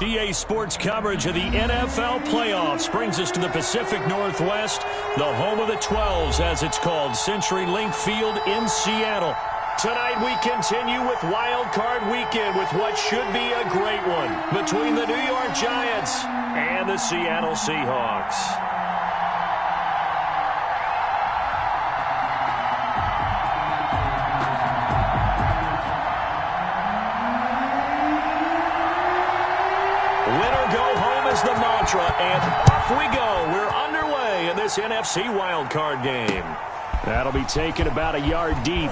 EA Sports coverage of the NFL playoffs brings us to the Pacific Northwest, the home of the 12s, as it's called, CenturyLink Field in Seattle. Tonight we continue with Wild Card Weekend with what should be a great one between the New York Giants and the Seattle Seahawks. The mantra, and off we go. We're underway in this NFC wildcard game. That'll be taken about a yard deep.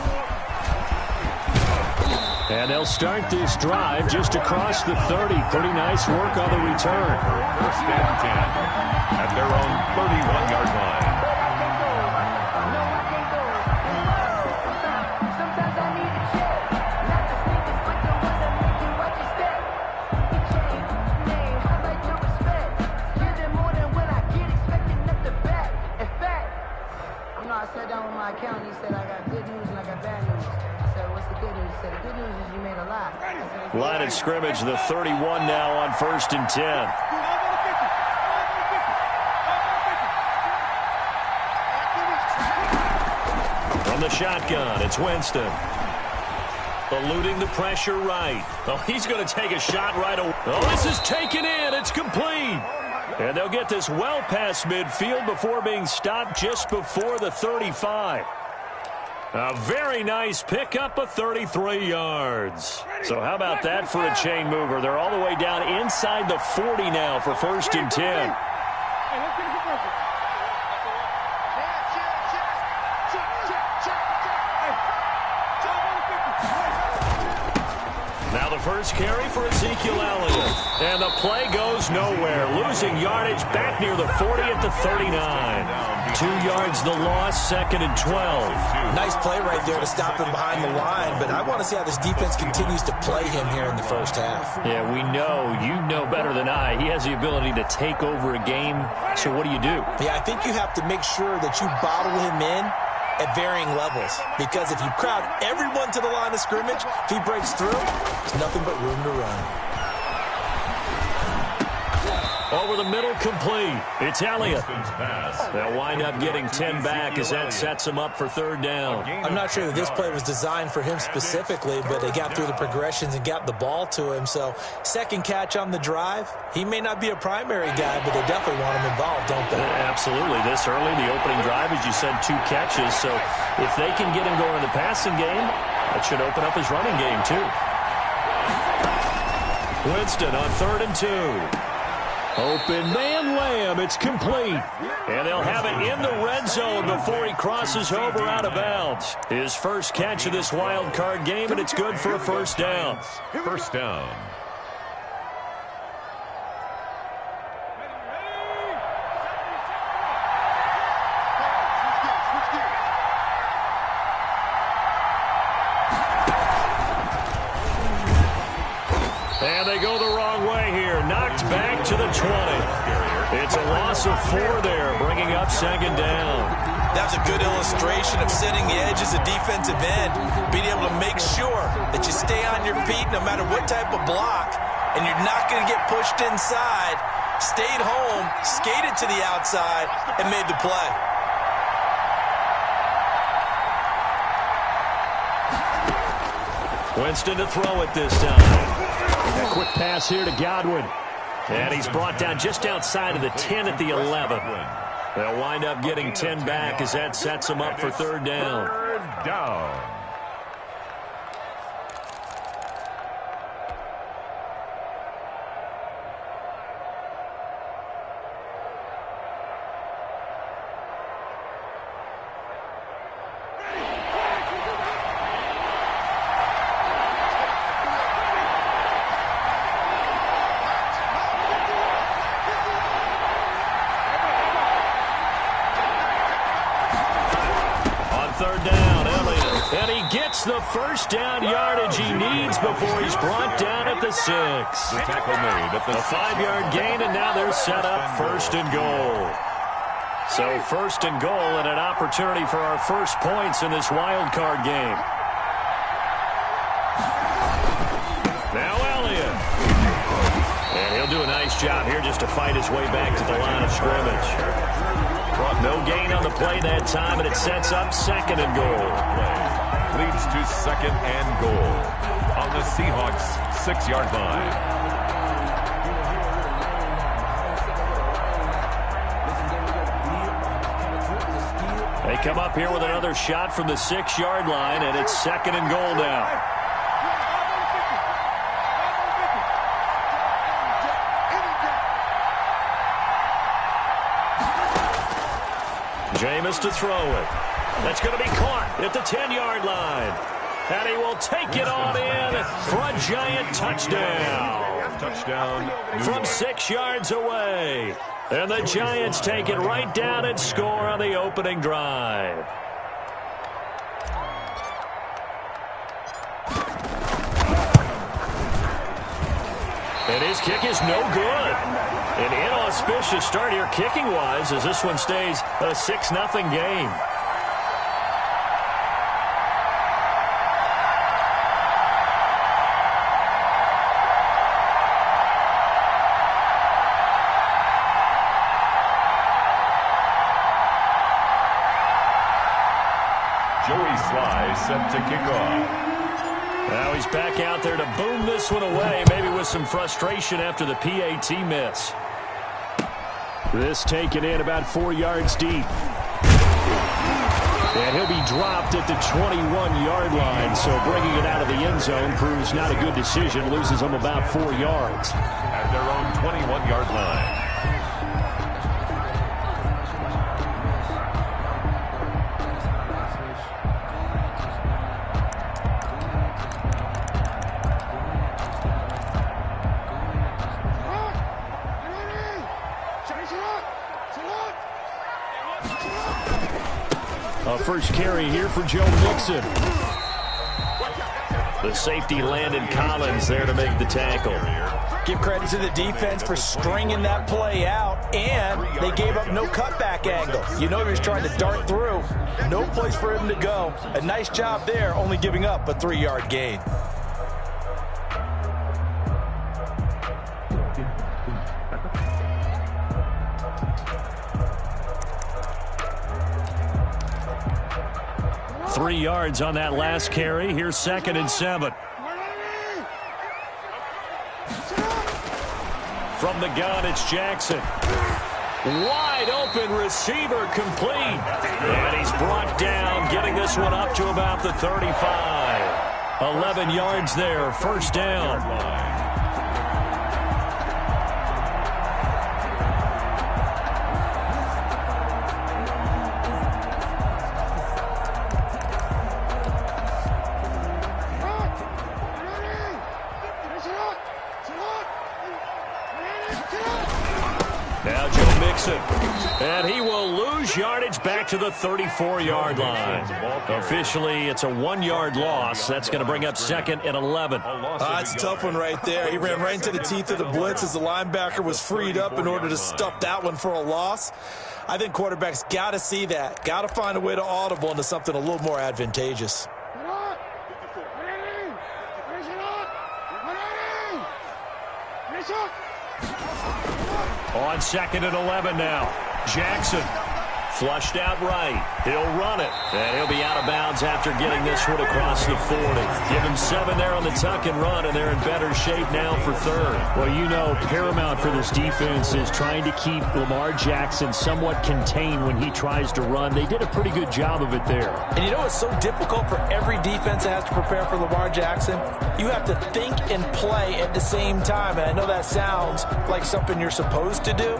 And they'll start this drive just across the 30. Pretty nice work on the return. First and 10 at their own 31-yard line. Line of scrimmage, the 31 now on 1st and 10. From the shotgun, it's Winston. Eluding the pressure right. Oh, he's going to take a shot right away. Oh, this is taken in. It's complete. And they'll get this well past midfield before being stopped just before the 35. A very nice pickup of 33 yards. So how about that for a chain mover? They're all the way down inside the 40 now for 1st and 10. Now the first carry for Ezekiel Elliott. And the play goes nowhere. Losing yardage back near the 40 at the 39. 2 yards the loss, 2nd and 12. Nice play right there to stop him behind the line, but I want to see how this defense continues to play him here in the first half. Yeah, we know. You know better than I. He has the ability to take over a game, so what do? Yeah, I think you have to make sure that you bottle him in at varying levels, because if you crowd everyone to the line of scrimmage, if he breaks through, there's nothing but room to run. Over the middle, complete. It's Elliott. They'll wind up getting 10 back as that sets him up for 3rd down. I'm not sure that this play was designed for him specifically, but they got through the progressions and got the ball to him. So, second catch on the drive. He may not be a primary guy, but they definitely want him involved, don't they? Absolutely. This early, the opening drive, as you said, 2 catches. So, if they can get him going in the passing game, that should open up his running game, too. Winston on 3rd and 2. Open man Lamb, it's complete. And they'll have it in the red zone before he crosses over out of bounds. His first catch of this wild card game, and it's good for a 1st down. 1st down. And they go the wrong way here. Knocked back to the 20. It's a loss of 4 there, bringing up 2nd down. That's a good illustration of setting the edge as a defensive end, being able to make sure that you stay on your feet no matter what type of block, and you're not going to get pushed inside. Stayed home, skated to the outside, and made the play. Winston to throw it this time. A quick pass here to Godwin. And he's brought down just outside of the 10 at the 11. They'll wind up getting 10 back as that sets them up for 3rd down. 3rd down. The 1st down yardage he needs before he's brought down at the 6. The tackle made at the 5-yard gain, and now they're set up 1st and goal. So 1st and goal, and an opportunity for our first points in this wild card game. Now Elliott. And job here just to fight his way back to the line of scrimmage. No gain on the play that time, and it sets up second and goal. Leads to second and goal on the Seahawks' 6-yard line. They come up here with another shot from the 6-yard line, and it's second and goal now. Jameis to throw it. That's going to be caught at the 10-yard line. And he will take it on in for a giant touchdown. Touchdown. From 6 yards away. And the Giants take it right down and score on the opening drive. And his kick is no good. An inauspicious start here kicking-wise as this one stays a 6-0 game. Joey Sly set to kick off. Now he's back out there to boom this one away, maybe with some frustration after the PAT miss. This taken in about 4 yards deep. And he'll be dropped at the 21-yard line, so bringing it out of the end zone proves not a good decision. Loses him about 4 yards. At their own 21-yard line. First carry here for Joe Mixon. The safety Landon Collins there to make the tackle. Give credit to the defense for stringing that play out, and they gave up no cutback angle. You know he was trying to dart through. No place for him to go. A nice job there, only giving up a 3-yard gain. Three yards on that last carry. Here's 2nd and 7. From the gun, it's Jackson. Wide open receiver complete. And he's brought down, getting this one up to about the 35. 11 yards there, first down. Now Joe Mixon, and he will lose yardage back to the 34-yard line. Officially, it's a 1-yard loss. That's going to bring up 2nd and 11. That's a tough one right there. He ran right into the teeth of the blitz as the linebacker was freed up in order to stuff that one for a loss. I think quarterbacks got to see that. Got to find a way to audible into something a little more advantageous. On 2nd and 11 now. Jackson flushed out right. He'll run it. And he'll be out of bounds after getting this one across the 40. Give him 7 there on the tuck and run, and they're in better shape now for 3rd. Well, you know, paramount for this defense is trying to keep Lamar Jackson somewhat contained when he tries to run. They did a pretty good job of it there. And you know it's so difficult for every defense that has to prepare for Lamar Jackson? You have to think and play at the same time. And I know that sounds like something you're supposed to do,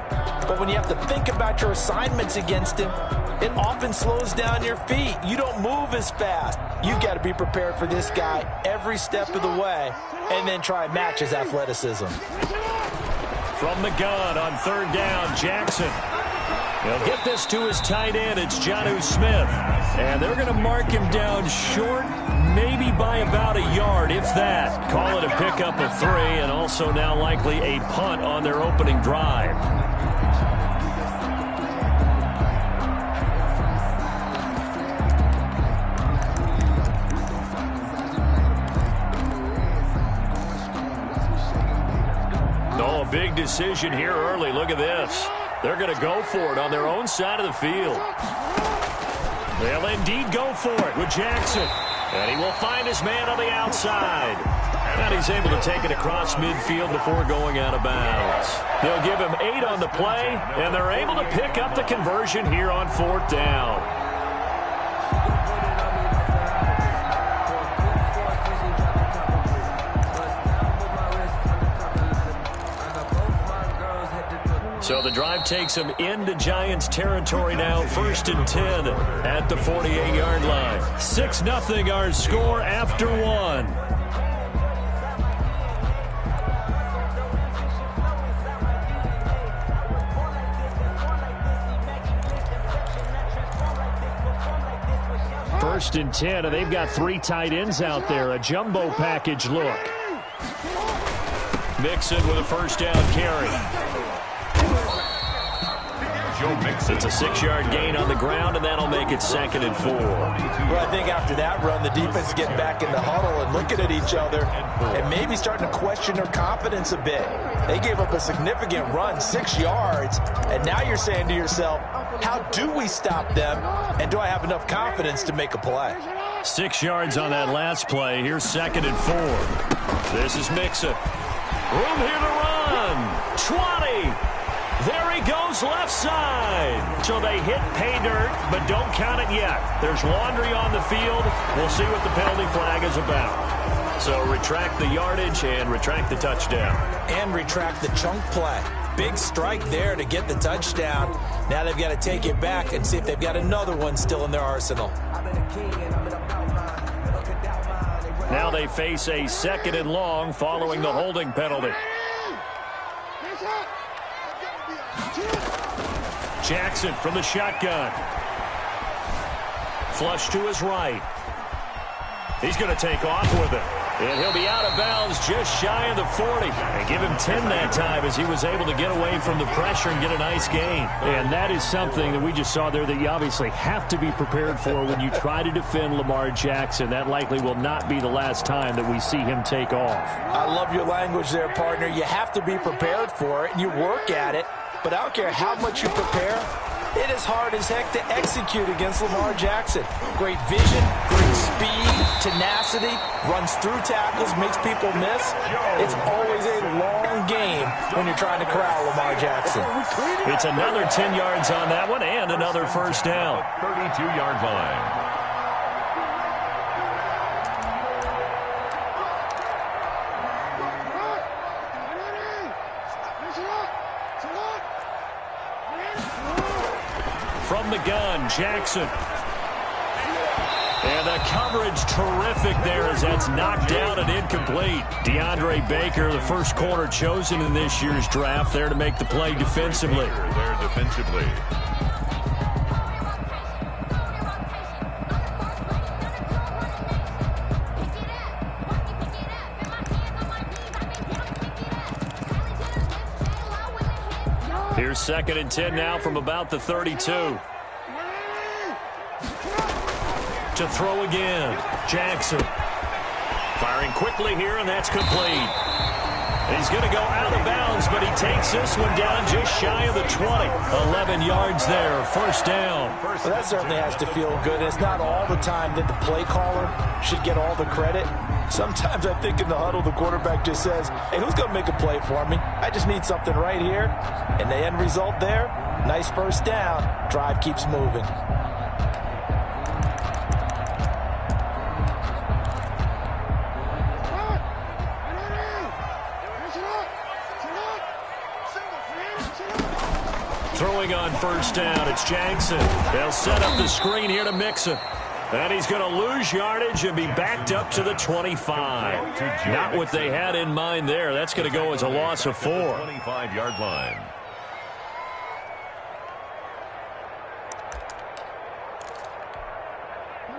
but when you have to think about your assignments against him, it often slows down your feet. You don't move as fast. You've got to be prepared for this guy every step of the way and then try and match his athleticism. From the gun on 3rd down, Jackson. He'll get this to his tight end. It's Jonnu Smith. And they're going to mark him down short, maybe by about a yard, if that. Call it a pickup of 3, and also now likely a punt on their opening drive. Oh, a big decision here early. Look at this. They're going to go for it on their own side of the field. They'll indeed go for it with Jackson. And he will find his man on the outside. And he's able to take it across midfield before going out of bounds. They'll give him 8 on the play, and they're able to pick up the conversion here on 4th down. So the drive takes him into Giants territory now, 1st and 10 at the 48-yard line. 6-0 our score after 1. First and 10, and they've got 3 tight ends out there. A jumbo package look. Mixon with a 1st down carry. It's a 6-yard gain on the ground, and that'll make it 2nd and 4. Well, I think after that run, the defense getting back in the huddle and looking at each other and maybe starting to question their confidence a bit. They gave up a significant run, 6 yards, and now you're saying to yourself, how do we stop them, and do I have enough confidence to make a play? 6 yards on that last play. Here's 2nd and 4. This is Mixon. Room here to run. 20. There he goes left side. So they hit pay dirt, but don't count it yet. There's laundry on the field. We'll see what the penalty flag is about. So retract the yardage and retract the touchdown. And retract the chunk play. Big strike there to get the touchdown. Now they've got to take it back and see if they've got another one still in their arsenal. Now they face a 2nd and long following the holding penalty. Jackson from the shotgun. Flush to his right. He's going to take off with it. And he'll be out of bounds just shy of the 40. And give him 10 that time as he was able to get away from the pressure and get a nice gain. And that is something that we just saw there that you obviously have to be prepared for when you try to defend Lamar Jackson. That likely will not be the last time that we see him take off. I love your language there, partner. You have to be prepared for it, and you work at it. But I don't care how much you prepare, it is hard as heck to execute against Lamar Jackson. Great vision, great speed, tenacity, runs through tackles, makes people miss. It's always a long game when you're trying to corral Lamar Jackson. It's another 10 yards on that one and another 1st down. 32-yard line. From the gun, Jackson. And the coverage terrific there as that's knocked down and incomplete. DeAndre Baker, the first corner chosen in this year's draft, there to make the play defensively. There defensively. Here's 2nd and 10 now from about the 32. To throw again. Jackson. Firing quickly here, and that's complete. He's going to go out of bounds, but he takes this one down just shy of the 20. 11 yards there, 1st down. Well, that certainly has to feel good. It's not all the time that the play caller should get all the credit. Sometimes I think in the huddle, the quarterback just says, hey, who's going to make a play for me? I just need something right here. And the end result there, nice 1st down. Drive keeps moving. Throwing on 1st down, it's Jackson. They'll set up the screen here to Mixon. And he's going to lose yardage and be backed up to the 25. Not what they had in mind there. That's going to go as a loss of 4. 25-yard line.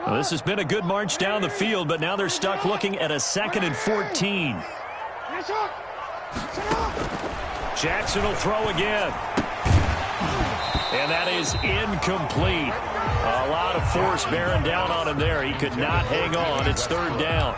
Well, this has been a good march down the field, but now they're stuck looking at a 2nd and 14. Jackson will throw again. And that is incomplete. A lot of force bearing down on him there. He could not hang on. It's third down.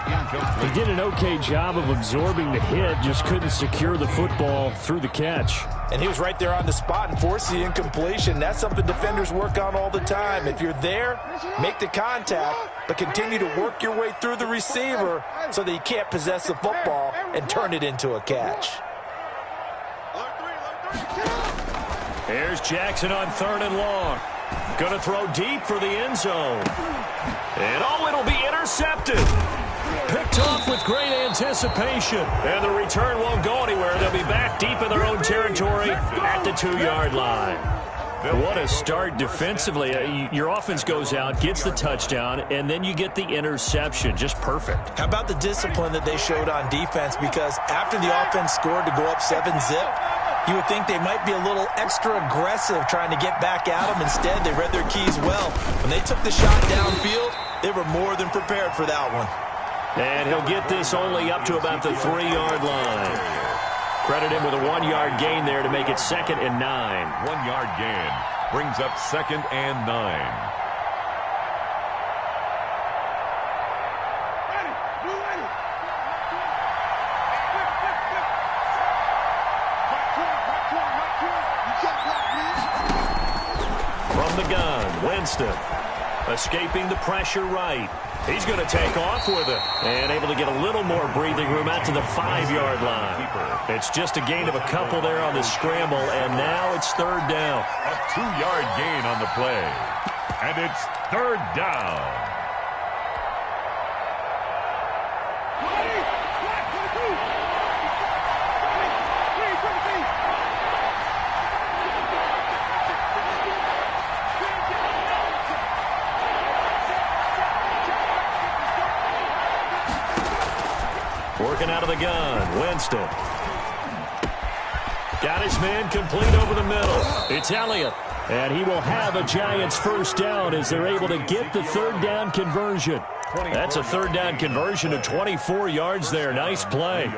He did an okay job of absorbing the hit, just couldn't secure the football through the catch. And he was right there on the spot and forced the incompletion. That's something defenders work on all the time. If you're there, make the contact, but continue to work your way through the receiver so that you can't possess the football and turn it into a catch. Here's Jackson on 3rd and long. Going to throw deep for the end zone. And oh, it'll be intercepted. Picked off with great anticipation. And the return won't go anywhere. They'll be back deep in their own territory at the 2-yard line. What a start defensively. Your offense goes out, gets the touchdown, and then you get the interception. Just perfect. How about the discipline that they showed on defense? Because after the offense scored to go up 7-zip, you would think they might be a little extra aggressive trying to get back at them. Instead, they read their keys well. When they took the shot downfield, they were more than prepared for that one. And he'll get this only up to about the 3-yard line. Credit him with a 1-yard gain there to make it 2nd and 9. 1-yard gain brings up 2nd and 9. From the gun, Winston escaping the pressure right. He's going to take off with it and able to get a little more breathing room out to the 5-yard line. It's just a gain of a couple there on the scramble, and now it's 3rd down. A 2-yard gain on the play, and it's 3rd down. Working out of the gun, Winston. Got his man complete over the middle. It's Elliott. And he will have a Giants 1st down as they're able to get the 3rd down conversion. That's a 3rd down conversion of 24 yards there. Nice play.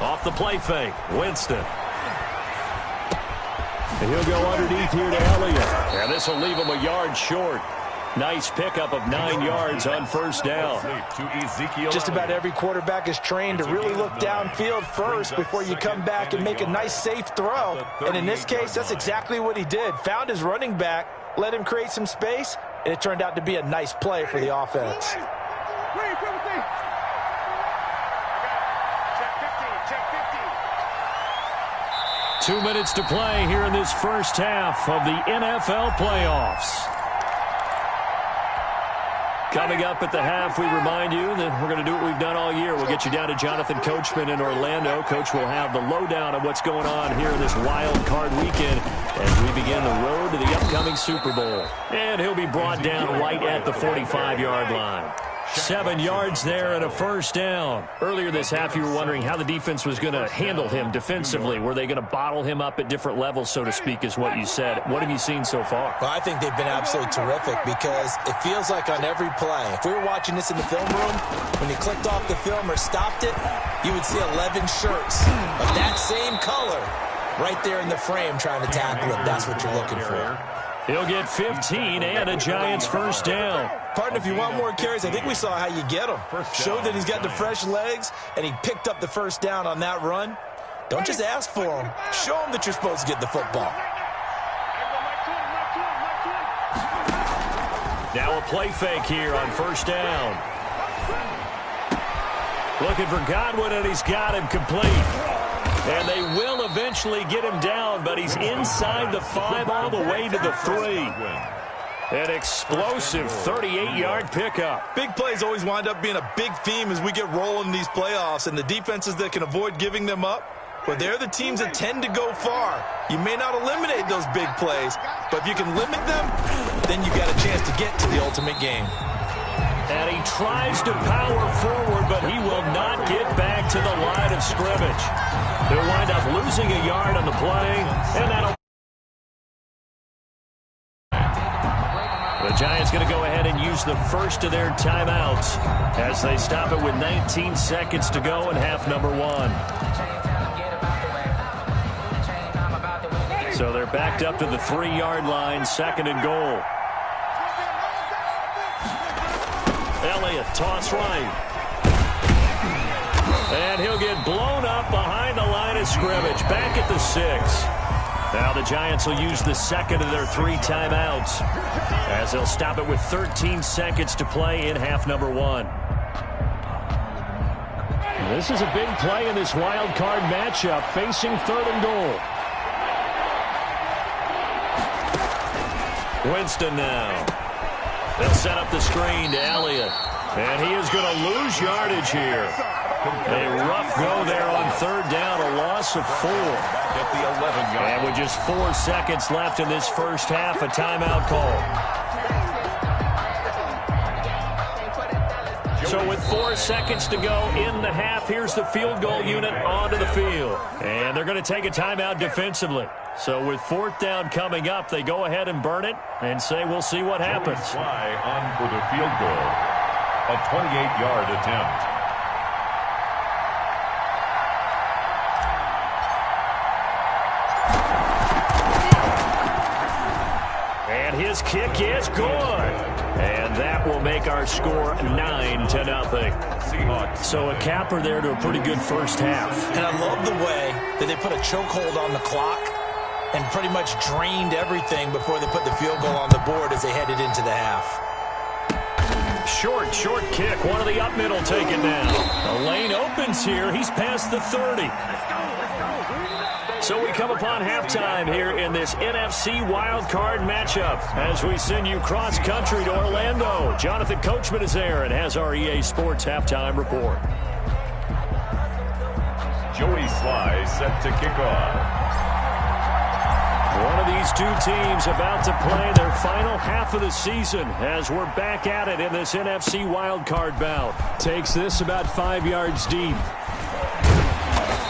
Off the play fake, Winston. And he'll go underneath here to Elliott. And this will leave him a yard short. Nice pickup of 9 yards on 1st down. Just about every quarterback is trained to really look downfield first before you come back and make a nice, safe throw. And in this case, that's exactly what he did. Found his running back, let him create some space, and it turned out to be a nice play for the offense. 2 minutes to play here in this first half of the NFL playoffs. Coming up at the half, we remind you that we're going to do what we've done all year. We'll get you down to Jonathan Coachman in Orlando. Coach will have the lowdown on what's going on here in this wild card weekend as we begin the road to the upcoming Super Bowl. And he'll be brought down right at the 45-yard line. 7 yards there and a 1st down. Earlier this half, you were wondering how the defense was going to handle him defensively. Were they going to bottle him up at different levels, so to speak, is what you said. What have you seen so far? Well, I think they've been absolutely terrific because it feels like on every play, if we were watching this in the film room, when you clicked off the film or stopped it, you would see 11 shirts of that same color right there in the frame trying to tackle it. That's what you're looking for. He'll get 15 and a Giants 1st down. Partner, if you want more carries, I think we saw how you get them. Showed that he's got the fresh legs, and he picked up the 1st down on that run. Don't just ask for them. Show them that you're supposed to get the football. Now a play fake here on 1st down. Looking for Godwin, and he's got him complete. And they will eventually get him down, but he's inside the 5 all the way to the 3. An explosive 38-yard pickup. Big plays always wind up being a big theme as we get rolling in these playoffs, and the defenses that can avoid giving them up, Well, they're the teams that tend to go far. You may not eliminate those big plays, but if you can limit them, then you got a chance to get to the ultimate game. And he tries to power forward, but he will not get back to the line of scrimmage. They'll wind up losing a yard on the play, and that'll... The Giants going to go ahead and use the first of their timeouts as they stop it with 19 seconds to go in half number 1. So they're backed up to the 3-yard line, 2nd and goal. Elliott, toss right. And he'll get blown up behind the line of scrimmage, back at the 6. Now the Giants will use the second of their 3 timeouts as they'll stop it with 13 seconds to play in half number 1. This is a big play in this wild card matchup, facing 3rd and goal. Winston now. They'll set up the screen to Elliott. And he is going to lose yardage here. A rough go there on 3rd down, a loss of 4. And with just 4 seconds left in this first half, a timeout call. So with 4 seconds to go in the half, here's the field goal unit onto the field. And they're going to take a timeout defensively. So with 4th down coming up, they go ahead and burn it and say we'll see what happens. Fly on for the field goal. A 28-yard attempt. And his kick is good. And that will make our score 9-0. So a capper there to a pretty good first half. And I love the way that they put a chokehold on the clock and pretty much drained everything before they put the field goal on the board as they headed into the half. Short kick. One of the up middle taken now. The lane opens here. He's past the 30. So we come upon halftime here in this NFC Wildcard matchup as we send you cross-country to Orlando. Jonathan Coachman is there and has our EA Sports halftime report. Joey Sly set to kick off. One of these 2 teams about to play their final half of the season as we're back at it in this NFC Wildcard bout. Takes this about 5 yards deep.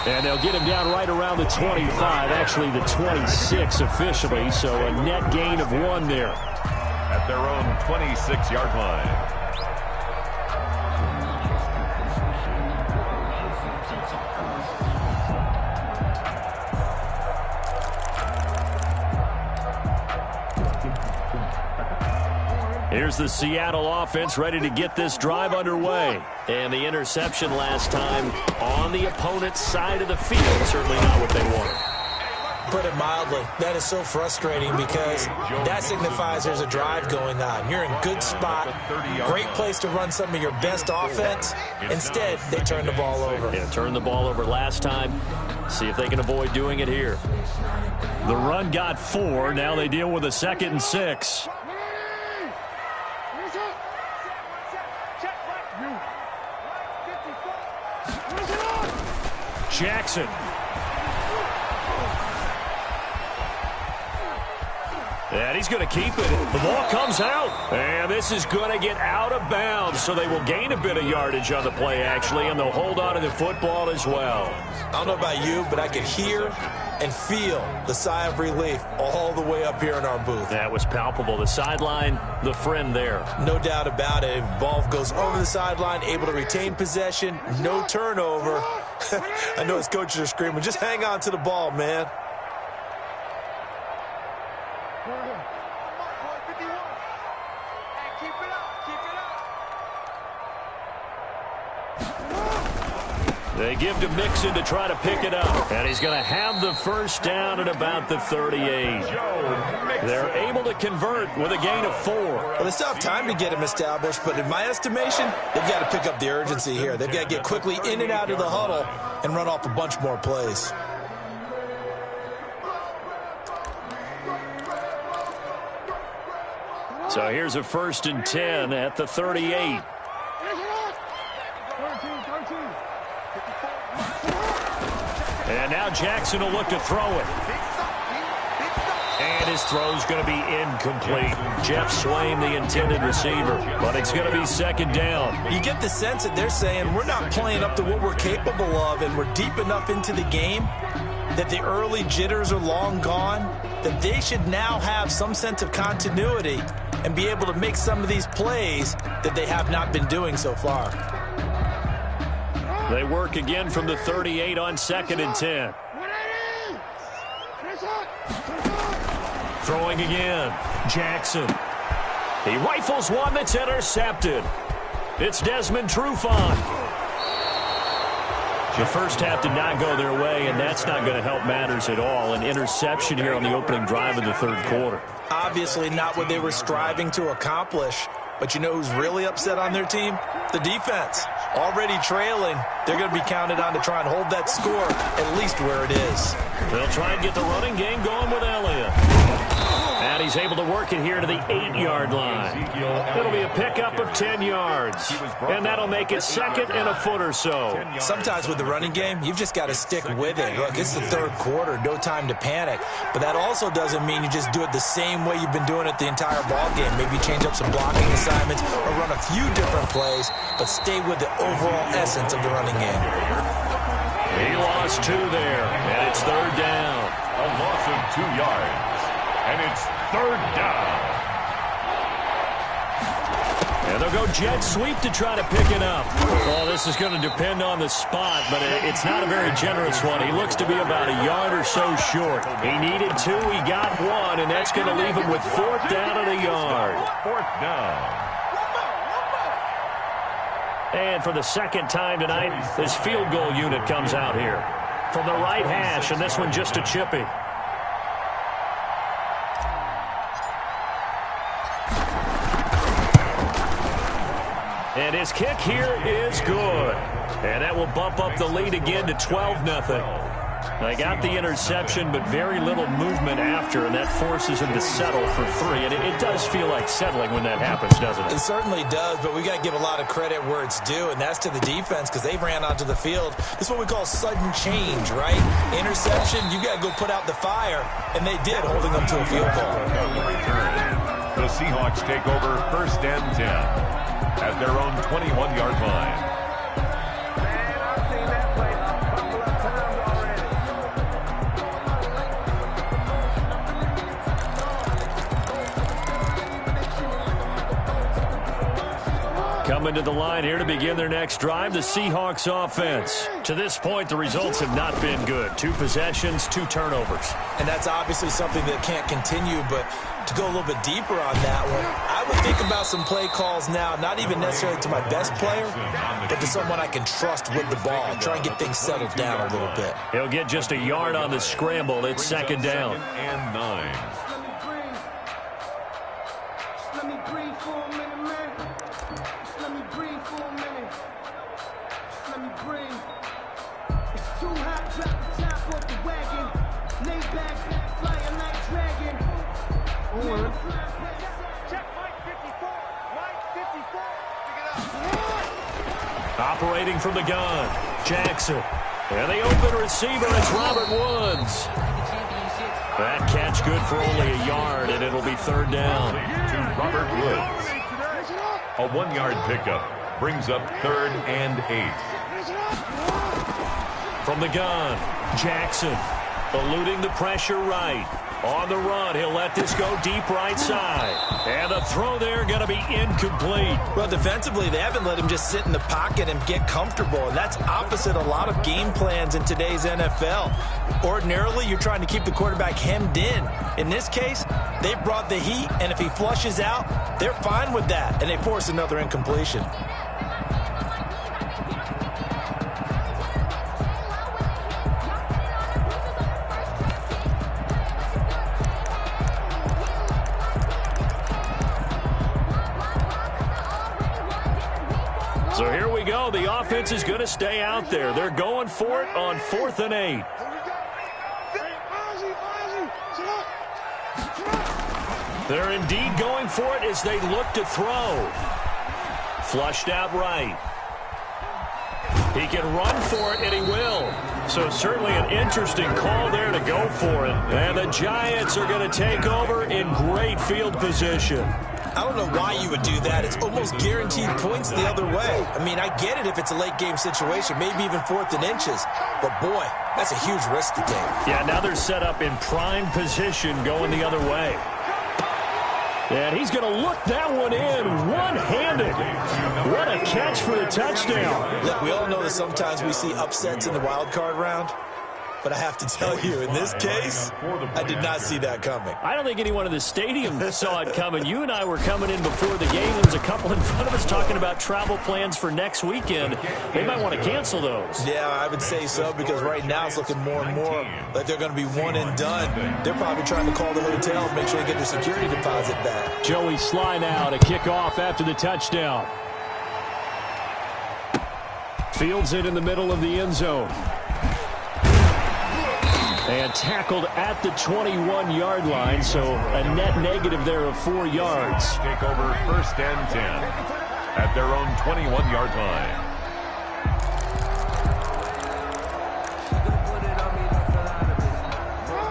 And they'll get him down right around the 25, actually the 26 officially, so a net gain of 1 there. At their own 26-yard line. Here's the Seattle offense ready to get this drive underway. And the interception last time on the opponent's side of the field. Certainly not what they wanted. Put it mildly, that is so frustrating because that signifies there's a drive going on. You're in good spot, great place to run some of your best offense. Instead, they turn the ball over. Yeah, turned the ball over last time. See if they can avoid doing it here. The run got 4. Now they deal with a 2nd and 6. Jackson. And he's going to keep it. The ball comes out. And this is going to get out of bounds. So they will gain a bit of yardage on the play, actually, and they'll hold on to the football as well. I don't know about you, but I could hear and feel the sigh of relief all the way up here in our booth. That was palpable. The sideline, the friend there. No doubt about it. If ball goes over the sideline, able to retain possession, no turnover. I know his coaches are screaming, just hang on to the ball, man. They give to Mixon to try to pick it up. And he's going to have the first down at about the 38. They're able to convert with a gain of 4. Well, they still have time to get him established, but in my estimation, they've got to pick up the urgency here. They've got to get quickly in and out of the huddle and run off a bunch more plays. So here's a 1st and 10 at the 38. And now Jackson will look to throw it. And his throw's going to be incomplete. Jeff Swain, the intended receiver, but it's going to be second down. You get the sense that they're saying we're not playing up to what we're capable of, and we're deep enough into the game that the early jitters are long gone, that they should now have some sense of continuity and be able to make some of these plays that they have not been doing so far. They work again from the 38 on 2nd and 10. Throwing again. Jackson. He rifles one that's intercepted. It's Desmond Trufant. The first half did not go their way, and that's not going to help matters at all. An interception here on the opening drive of the third quarter. Obviously not what they were striving to accomplish. But you know who's really upset on their team? The defense. Already trailing, they're going to be counted on to try and hold that score at least where it is. They'll try and get the running game going with Elliott. And he's able to work it here to the 8-yard line. It'll be a pickup of 10 yards. And that'll make it second and a foot or so. Sometimes with the running game, you've just got to stick with it. Look, it's the third quarter, no time to panic. But that also doesn't mean you just do it the same way you've been doing it the entire ball game. Maybe change up some blocking assignments or run a few different plays, but stay with the overall essence of the running game. He lost 2 there, and it's third down. A loss of 2 yards, and it's third down. And they'll go jet sweep to try to pick it up. Well, this is going to depend on the spot, but it's not a very generous one. He looks to be about a yard or so short. He needed 2, he got 1, and that's going to leave him with 4th down and a yard. 4th down. And for the second time tonight, this field goal unit comes out here. From the right hash, and this one just a chippy. And his kick here is good. And that will bump up the lead again to 12-0. They got the interception, but very little movement after, and that forces him to settle for 3. And it does feel like settling when that happens, doesn't it? It certainly does, but we got to give a lot of credit where it's due, and that's to the defense because they ran onto the field. This is what we call sudden change, right? Interception, you got to go put out the fire, and they did, holding them to a field goal. The Seahawks take over 1st and 10 at their own 21-yard line. Coming to the line here to begin their next drive, the Seahawks offense. To this point, the results have not been good. 2 possessions, 2 turnovers. And that's obviously something that can't continue, but to go a little bit deeper on that one, I would think about some play calls now, not even necessarily to my best player, but to someone I can trust with the ball. Try and get things settled down a little bit. He'll get just a yard on the scramble. It's second down. 2nd and 9. Let me breathe for a minute, man. Let me breathe for a minute. Let me breathe. It's too hot, drop the top off the wagon. Lay back, flying like dragon. Check Mike 54. Mike 54. Pick it up. Operating from the gun, Jackson. And the open receiver is Robert Woods. That catch good for only a yard, and it'll be third down. To Robert Woods. A 1-yard pickup brings up 3rd and 8. From the gun, Jackson eluding the pressure right. On the run, he'll let this go deep right side. And the throw there going to be incomplete. Well, defensively, they haven't let him just sit in the pocket and get comfortable, and that's opposite a lot of game plans in today's NFL. Ordinarily, you're trying to keep the quarterback hemmed in. In this case, they brought the heat, and if he flushes out, they're fine with that, and they force another incompletion. So here we go. The offense is going to stay out there. They're going for it on 4th and 8. They're indeed going for it as they look to throw. Flushed out right. He can run for it, and he will. So certainly an interesting call there to go for it. And the Giants are going to take over in great field position. I don't know why you would do that. It's almost guaranteed points the other way. I mean, I get it if it's a late game situation, maybe even 4th and inches. But, boy, that's a huge risk to take. Yeah, now they're set up in prime position going the other way. And he's going to look that one in one-handed. What a catch for the touchdown. Look, we all know that sometimes we see upsets in the wild card round. But I have to tell you, in this case, I did not see that coming. I don't think anyone in the stadium saw it coming. You and I were coming in before the game. There was a couple in front of us talking about travel plans for next weekend. They might want to cancel those. Yeah, I would say so, because right now it's looking more and more like they're going to be one and done. They're probably trying to call the hotel and make sure they get their security deposit back. Joey Sly now to kick off after the touchdown. Fields it in the middle of the end zone. And tackled at the 21-yard line, so a net negative there of 4 yards. Take over 1st and 10 at their own 21-yard line.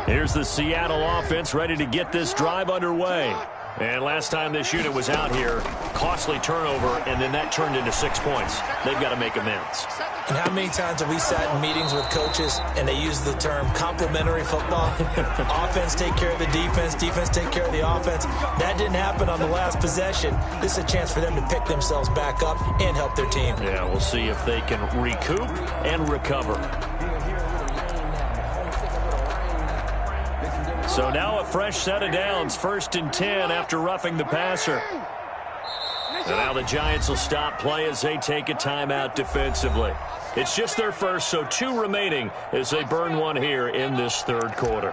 Here's the Seattle offense ready to get this drive underway. And last time this unit was out here, costly turnover, and then that turned into 6 points. They've got to make amends. And how many times have we sat in meetings with coaches and they use the term complementary football? Offense take care of the defense, defense take care of the offense. That didn't happen on the last possession. This is a chance for them to pick themselves back up and help their team. Yeah, we'll see if they can recoup and recover. So now a fresh set of downs, 1st and 10 after roughing the passer. And now the Giants will stop play as they take a timeout defensively. It's just their first, so 2 remaining as they burn one here in this 3rd quarter.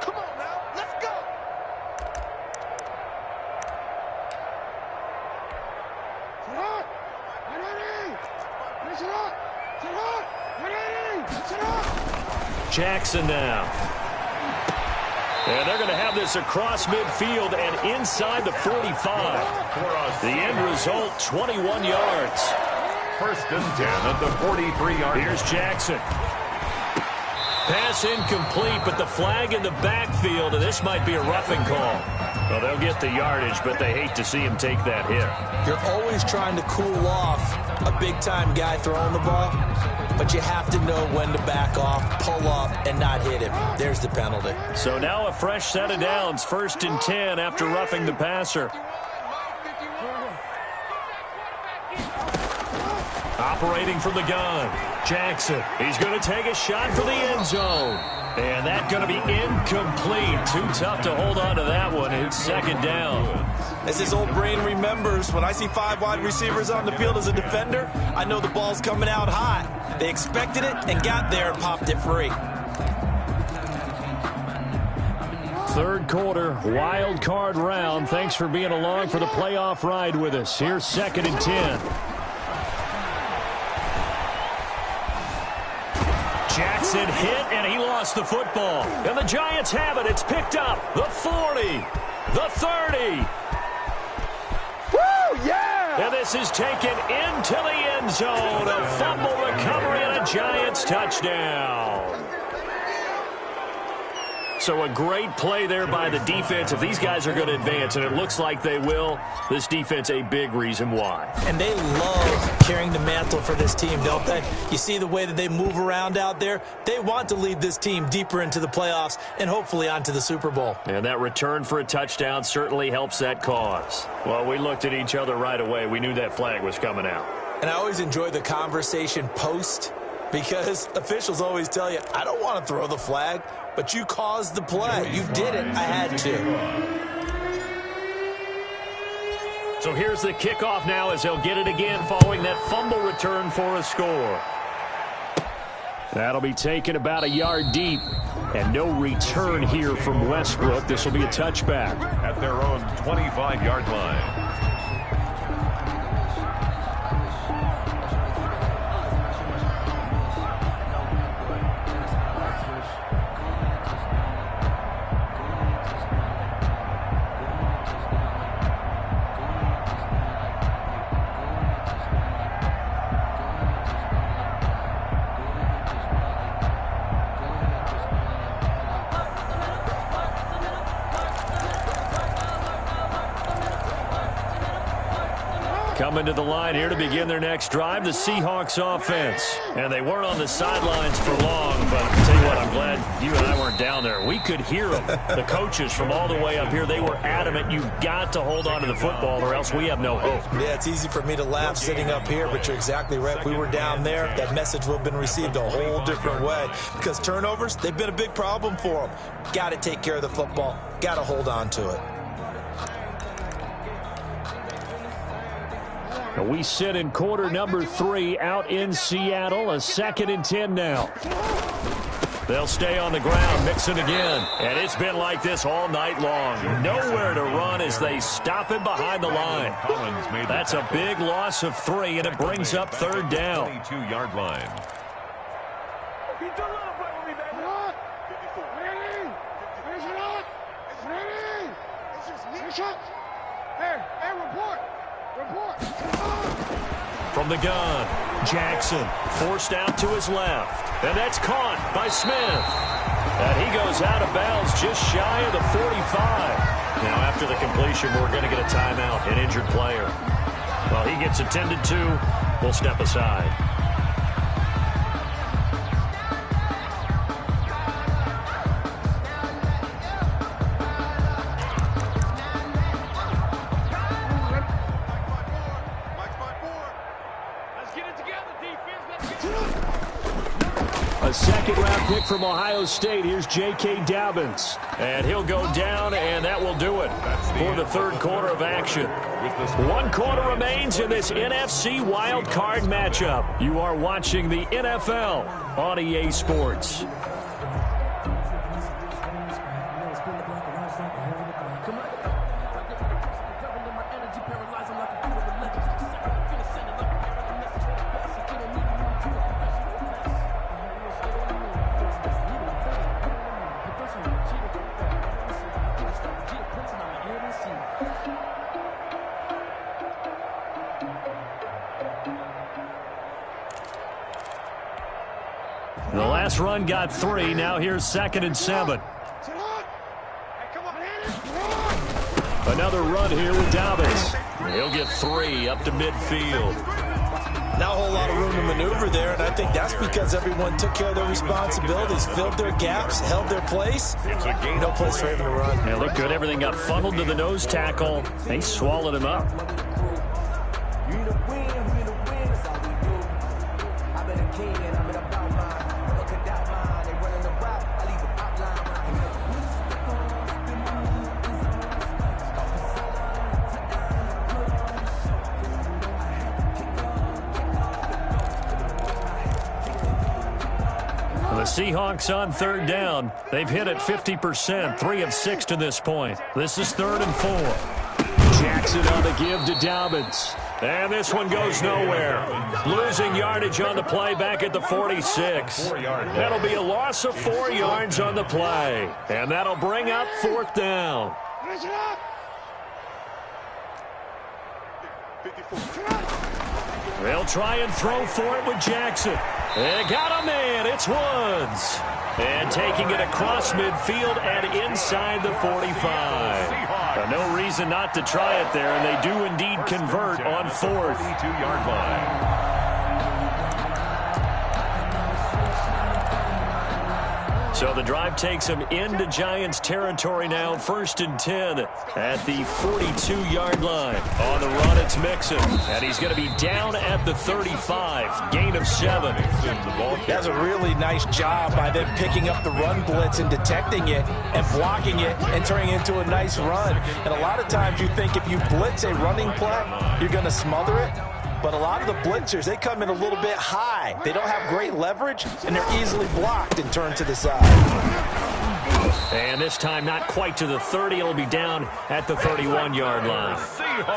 Come on now, let's go. Jackson now. And they're going to have this across midfield and inside the 45. The end result, 21 yards. 1st and 10 at the 43-yard line. Here's Jackson. Pass incomplete, but the flag in the backfield, and this might be a roughing call. Well, they'll get the yardage, but they hate to see him take that hit. You're always trying to cool off a big-time guy throwing the ball, but you have to know when to back off, pull up, and not hit him. There's the penalty. So now a fresh set of downs, 1st and 10 after roughing the passer. Operating from the gun, Jackson. He's going to take a shot for the end zone. And that's going to be incomplete. Too tough to hold on to that one. It's 2nd down. As his old brain remembers, when I see 5 wide receivers on the field as a defender, I know the ball's coming out hot. They expected it and got there and popped it free. 3rd quarter, wild card round. Thanks for being along for the playoff ride with us. Here's 2nd and 10. Jackson hit, and he lost the football. And the Giants have it. It's picked up. The 40, the 30. Woo, yeah! And this is taken into the end zone. A fumble recovery and a Giants touchdown. So a great play there by the defense. If these guys are going to advance, and it looks like they will, this defense a big reason why. And they love carrying the mantle for this team, don't they? You see the way that they move around out there? They want to lead this team deeper into the playoffs and hopefully onto the Super Bowl. And that return for a touchdown certainly helps that cause. Well, we looked at each other right away. We knew that flag was coming out. And I always enjoy the conversation post, because officials always tell you, I don't want to throw the flag, but you caused the play. You did it. I had to. So here's the kickoff now as they'll get it again following that fumble return for a score. That'll be taken about a yard deep. And no return here from Westbrook. This will be a touchback. At their own 25-yard line. coming to the line here to begin their next drive, the Seahawks offense. And they weren't on the sidelines for long, but I'll tell you what, I'm glad you and I weren't down there. We could hear them, the coaches from all the way up here. They were adamant, you've got to hold on to the football or else we have no hope. Yeah, it's easy for me to laugh sitting up here, but you're exactly right. If we were down there, that message would have been received a whole different way. Because turnovers, they've been a big problem for them. Got to take care of the football. Got to hold on to it. We sit in quarter number 3 out in Seattle. A 2nd and 10 now. They'll stay on the ground, mixing again. And it's been like this all night long. Nowhere to run as they stop him behind the line. That's a big loss of 3, and it brings up 3rd down. 22-yard line. From the gun, Jackson forced out to his left. And that's caught by Smith. And he goes out of bounds just shy of the 45. Now, after the completion, we're going to get a timeout, an injured player. Well, he gets attended to. We'll step aside. A second-round pick from Ohio State. Here's J.K. Dobbins. And he'll go down, and that will do it for the 3rd quarter of action. 1 quarter remains in this NFC Wildcard matchup. You are watching the NFL on EA Sports. The last run got 3. Now here's 2nd and 7. Another run here with Dobbins. He'll get 3 up to midfield. Not a whole lot of room to maneuver there, and I think that's because everyone took care of their responsibilities, filled their gaps, held their place. No place for him to run. Yeah, looked good. Everything got funneled to the nose tackle. They swallowed him up. The Seahawks on 3rd down. They've hit it 50%, 3 of 6 to this point. This is 3rd and 4. Jackson on the give to Dobbins. And this one goes nowhere. Losing yardage on the play back at the 46. That'll be a loss of 4 yards on the play. And that'll bring up 4th down. They'll try and throw for it with Jackson. They got a man. It's Woods. And taking it across midfield and inside the 45. No reason not to try it there, and they do indeed convert on 4th. 22-yard line. So the drive takes him into Giants territory now. 1st and 10 at the 42-yard line. On the run, it's Mixon. And he's going to be down at the 35. Gain of 7. That's a really nice job by them picking up the run blitz and detecting it and blocking it and turning it into a nice run. And a lot of times you think if you blitz a running play, you're going to smother it. But a lot of the blitzers, they come in a little bit high. They don't have great leverage, and they're easily blocked and turned to the side. And this time not quite to the 30. It'll be down at the 31-yard line.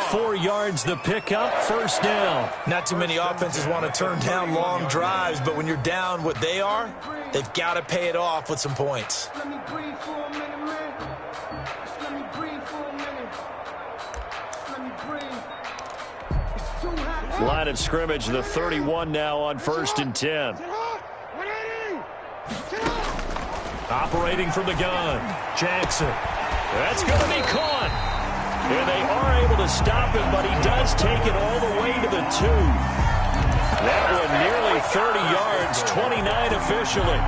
4 yards the pickup, 1st down. Not too many offenses want to turn down long drives, but when you're down what they are, they've got to pay it off with some points. Let me breathe for a minute, man. Just let me breathe for a minute. Just let me breathe. It's too hot. Line of scrimmage, the 31 now on 1st and 10. Operating from the gun, Jackson. That's going to be caught. And they are able to stop him, but he does take it all the way to the 2. That one nearly 30 yards, 29 officially.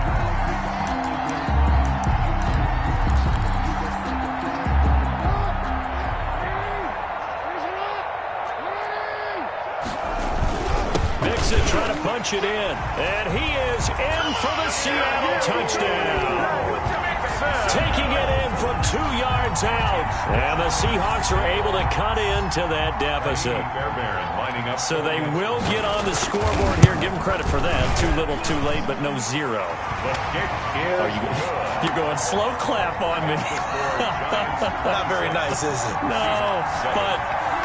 Mixon trying to punch it in. And he is in for the Seattle touchdown. Taking it in from 2 yards out. And the Seahawks are able to cut into that deficit. So they will get on the scoreboard here. Give them credit for that. Too little, too late, but no 0. You're going slow clap on me. Not very nice, is it? No, but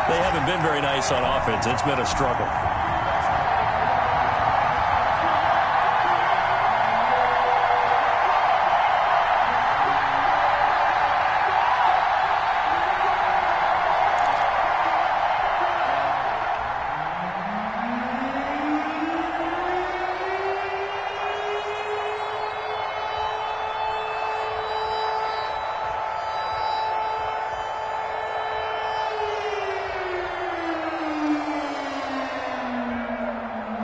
they haven't been very nice on offense. It's been a struggle.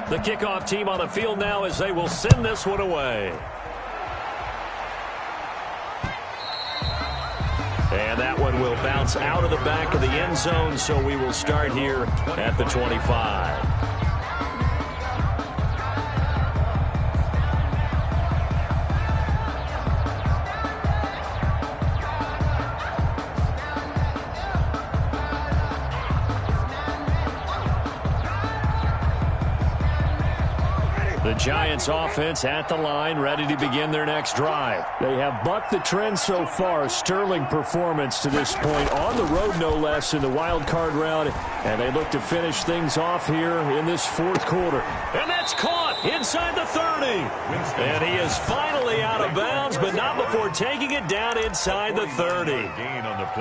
The kickoff team on the field now as they will send this one away. And that one will bounce out of the back of the end zone, so we will start here at the 25. The Giants offense at the line, ready to begin their next drive. They have bucked the trend so far. Sterling performance to this point, on the road no less, in the wild card round. And they look to finish things off here in this fourth quarter. And that's caught inside the 30. And he is finally out of bounds, but not before taking it down inside the 30.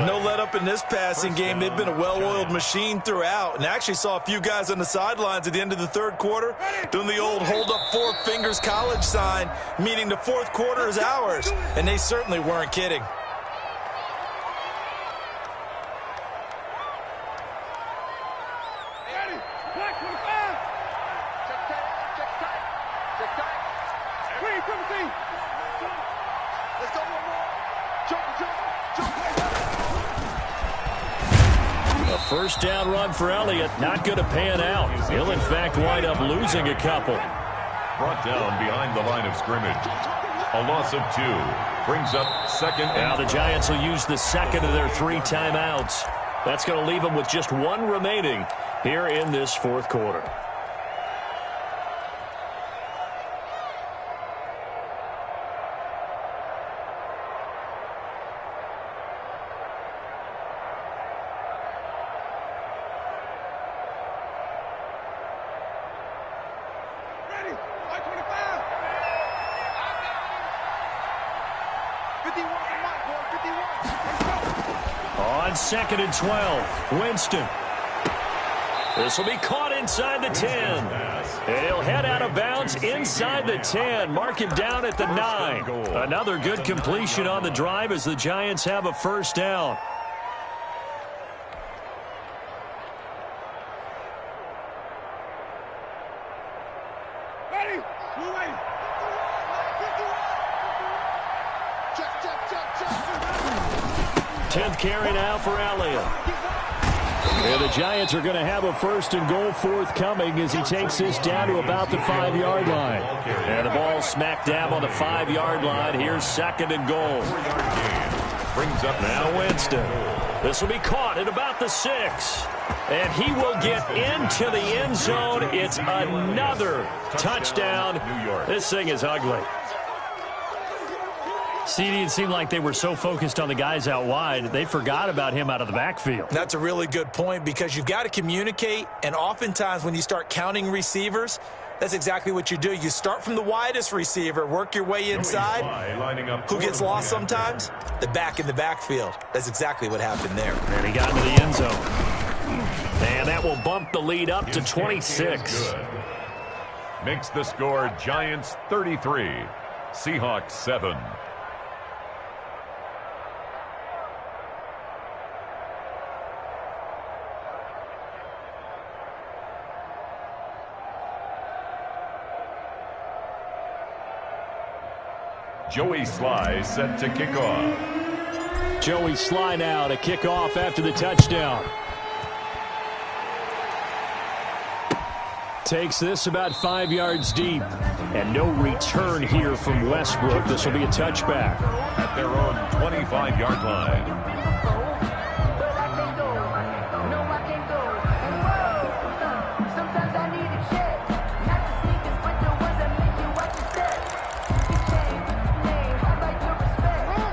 No let up in this passing game. They've been a well-oiled machine throughout. And actually saw a few guys on the sidelines at the end of the third quarter doing the old hold up 4 fingers college sign, meaning the fourth quarter is ours. And they certainly weren't kidding. A first down run for Elliott, not going to pan out. He'll, in fact, wind up losing a couple. Brought down behind the line of scrimmage. A loss of 2. Brings up second. Now the Giants will use the second of their 3 timeouts. That's going to leave them with just 1 remaining here in this fourth quarter. On 2nd and 12, Winston. This will be caught inside the 10. And he'll head out of bounds inside the 10. Mark him down at the 9. Another good completion on the drive as the Giants have a first down. Carry now for Elliott. And the Giants are going to have a first and goal forthcoming as he takes this down to about the 5-yard line. And the ball smack dab on the 5-yard line. Here's 2nd and goal. Brings up now Winston. This will be caught at about the 6. And he will get into the end zone. It's another touchdown. This thing is ugly. CD, it seemed like they were so focused on the guys out wide, they forgot about him out of the backfield. That's a really good point because you've got to communicate, and oftentimes when you start counting receivers, that's exactly what you do. You start from the widest receiver, work your way inside. Who gets lost sometimes? The back in the backfield. That's exactly what happened there. And he got into the end zone. And that will bump the lead up to 26. Makes the score Giants 33, Seahawks 7. Joey Sly set to kick off. Joey Sly now to kick off after the touchdown. Takes this about 5 yards deep. And no return here from Westbrook. This will be a touchback. At their own 25-yard line.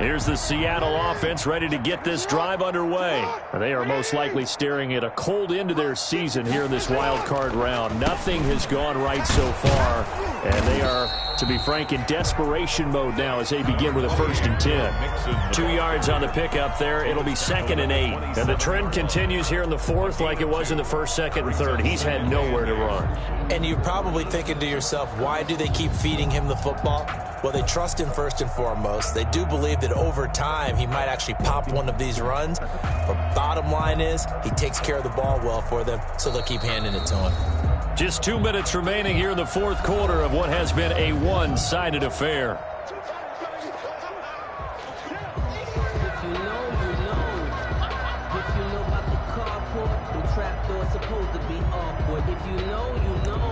Here's the Seattle offense ready to get this drive underway. They are most likely staring at a cold end to their season here in this wild card round. Nothing has gone right so far, and they are, to be frank, in desperation mode now as they begin with a 1st and 10. 2 yards on the pickup there. It'll be 2nd and 8. And the trend continues here in the 4th like it was in the 1st, 2nd, and 3rd. He's had nowhere to run. And you're probably thinking to yourself, why do they keep feeding him the football? Well, they trust him first and foremost. They do believe that over time he might actually pop one of these runs. But bottom line is he takes care of the ball well for them, so they'll keep handing it to him. Just 2 minutes remaining here in the 4th quarter of what has been a one-sided affair. If you know, you know. If you know about the carport, the trapdoor's supposed to be awkward. If you know, you know.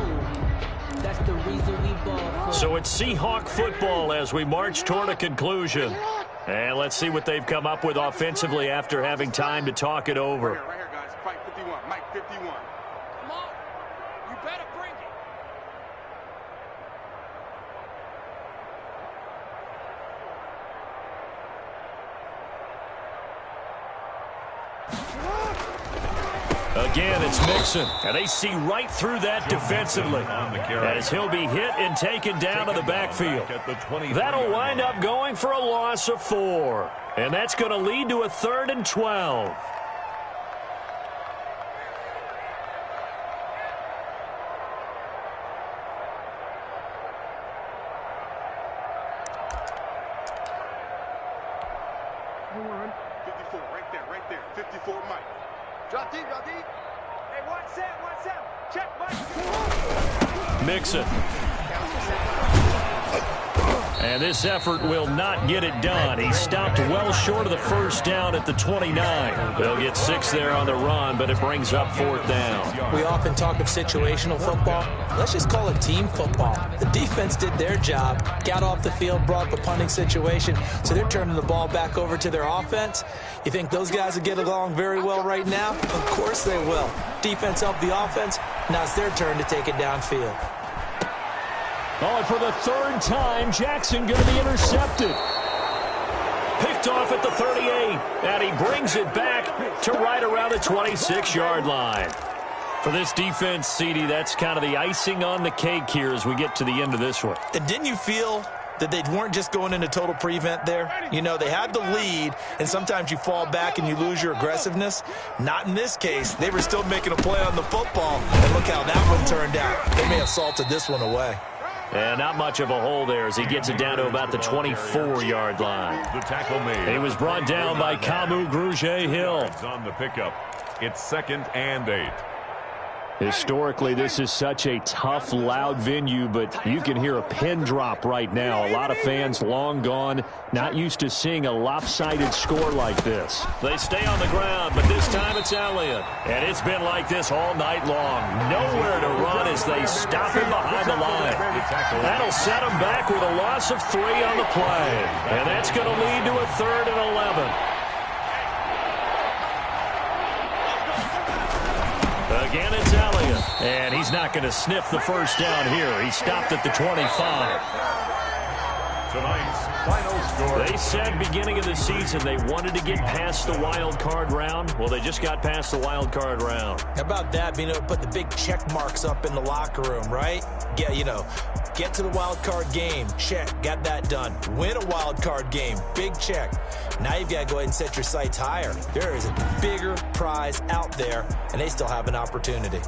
That's the reason we ball for. So it's Seahawk football as we march toward a conclusion. And let's see what they've come up with offensively after having time to talk it over. Right here, guys. Fight 51. Mike 51. Come on. You better bring it. Again, it's Mixon. And they see right through that defensively as he'll be hit and taken down to the backfield. That'll wind up going for a loss of 4. And that's going to lead to a 3rd and 12. Hold on. 54, right there. 54, Mike. Drop deep. Hey, what's that? Check, Mike. Mixon. And this effort will not get it done. He stopped well short of the 1st down at the 29. They'll get 6 there on the run, but it brings up 4th down. We often talk of situational football. Let's just call it team football. The defense did their job, got off the field, brought the punting situation, so they're turning the ball back over to their offense. You think those guys will get along very well right now? Of course they will. Defense helped the offense. Now it's their turn to take it downfield. Oh, and for the 3rd time, Jackson going to be intercepted. Picked off at the 38, and he brings it back to right around the 26-yard line. For this defense, CD, that's kind of the icing on the cake here as we get to the end of this one. And didn't you feel that they weren't just going into total prevent there? You know, they had the lead, and sometimes you fall back and you lose your aggressiveness. Not in this case. They were still making a play on the football, and look how that one turned out. They may have salted this one away. And not much of a hole there as he gets it down to about the 24-yard line. The tackle made. He was brought down by Kamu Grugier-Hill. On the pickup. It's 2nd and 8. Historically, this is such a tough, loud venue, but you can hear a pin drop right now. A lot of fans long gone, not used to seeing a lopsided score like this. They stay on the ground, but this time it's Elliott. And it's been like this all night long. Nowhere to run as they stop him behind the line. That'll set him back with a loss of 3 on the play. And that's going to lead to a 3rd and 11. Again, it's Elliott. And he's not going to sniff the 1st down here. He stopped at the 25. Tonight's final score. They said beginning of the season they wanted to get past the wild card round. Well, they just got past the wild card round. How about that, being able to put the big check marks up in the locker room, right? Get to the wild card game. Check. Got that done. Win a wild card game. Big check. Now you've got to go ahead and set your sights higher. There is a bigger prize out there, and they still have an opportunity.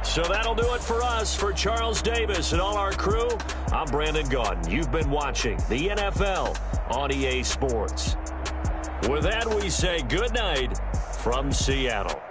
So that'll do it for us. For Charles Davis and all our crew, I'm Brandon Gaudin. You've been watching the NFL on EA Sports. With that, we say good night from Seattle.